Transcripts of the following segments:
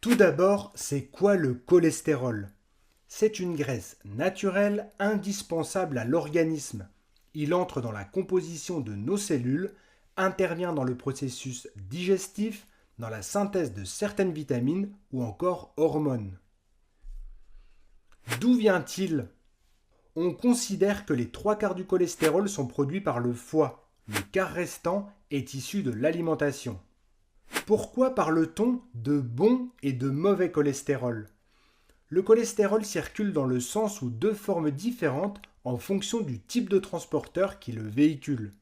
Tout d'abord, c'est quoi le cholestérol? C'est une graisse naturelle indispensable à l'organisme. Il entre dans la composition de nos cellules, intervient dans le processus digestif, dans la synthèse de certaines vitamines ou encore hormones. D'où vient-il? On considère que les trois quarts du cholestérol sont produits par le foie. Le quart restant est issu de l'alimentation. Pourquoi parle-t-on de bon et de mauvais cholestérol? Le cholestérol circule dans le sang sous deux formes différentes en fonction du type de transporteur qui le véhicule.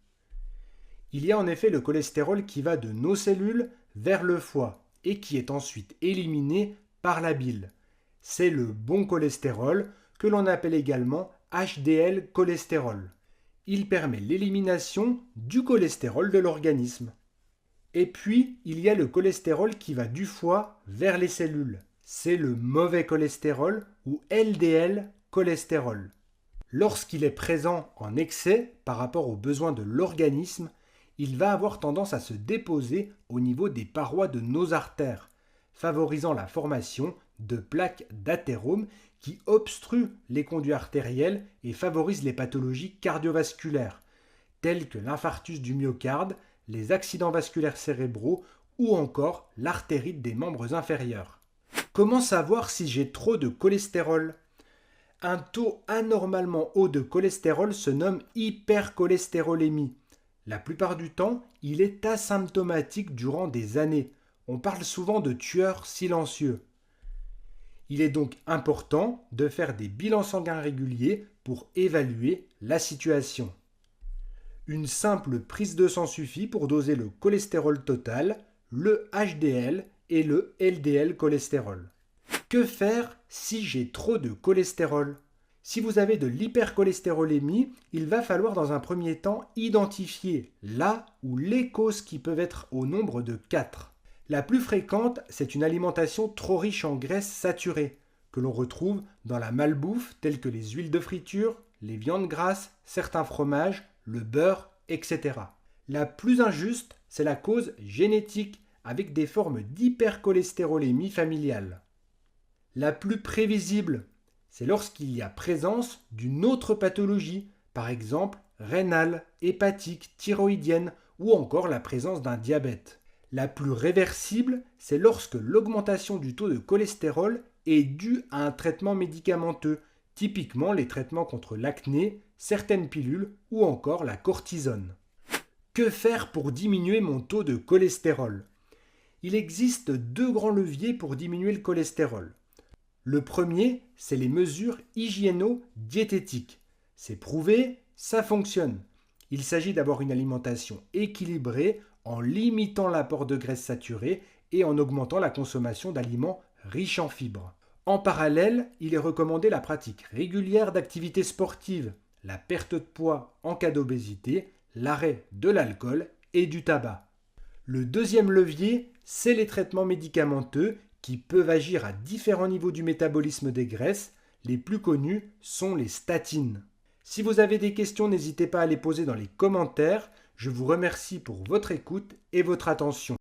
Il y a en effet le cholestérol qui va de nos cellules vers le foie et qui est ensuite éliminé par la bile. C'est le bon cholestérol que l'on appelle également HDL cholestérol. Il permet l'élimination du cholestérol de l'organisme. Et puis, il y a le cholestérol qui va du foie vers les cellules. C'est le mauvais cholestérol ou LDL cholestérol. Lorsqu'il est présent en excès par rapport aux besoins de l'organisme, il va avoir tendance à se déposer au niveau des parois de nos artères, favorisant la formation de plaques d'athérome qui obstruent les conduits artériels et favorisent les pathologies cardiovasculaires, telles que l'infarctus du myocarde, les accidents vasculaires cérébraux ou encore l'artérite des membres inférieurs. Comment savoir si j'ai trop de cholestérol? Un taux anormalement haut de cholestérol se nomme hypercholestérolémie. La plupart du temps, il est asymptomatique durant des années. On parle souvent de tueur silencieux. Il est donc important de faire des bilans sanguins réguliers pour évaluer la situation. Une simple prise de sang suffit pour doser le cholestérol total, le HDL et le LDL cholestérol. Que faire si j'ai trop de cholestérol? Si vous avez de l'hypercholestérolémie, il va falloir dans un premier temps identifier la ou les causes qui peuvent être au nombre de 4. La plus fréquente, c'est une alimentation trop riche en graisses saturées, que l'on retrouve dans la malbouffe telle que les huiles de friture, les viandes grasses, certains fromages, le beurre, etc. La plus injuste, c'est la cause génétique, avec des formes d'hypercholestérolémie familiale. La plus prévisible, c'est lorsqu'il y a présence d'une autre pathologie, par exemple rénale, hépatique, thyroïdienne ou encore la présence d'un diabète. La plus réversible, c'est lorsque l'augmentation du taux de cholestérol est due à un traitement médicamenteux, typiquement les traitements contre l'acné, certaines pilules ou encore la cortisone. Que faire pour diminuer mon taux de cholestérol? Il existe deux grands leviers pour diminuer le cholestérol. Le premier, c'est les mesures hygiéno-diététiques. C'est prouvé, ça fonctionne. Il s'agit d'avoir une alimentation équilibrée en limitant l'apport de graisses saturées et en augmentant la consommation d'aliments riches en fibres. En parallèle, il est recommandé la pratique régulière d'activités sportives, la perte de poids en cas d'obésité, l'arrêt de l'alcool et du tabac. Le deuxième levier, c'est les traitements médicamenteux qui peuvent agir à différents niveaux du métabolisme des graisses. Les plus connus sont les statines. Si vous avez des questions, n'hésitez pas à les poser dans les commentaires. Je vous remercie pour votre écoute et votre attention.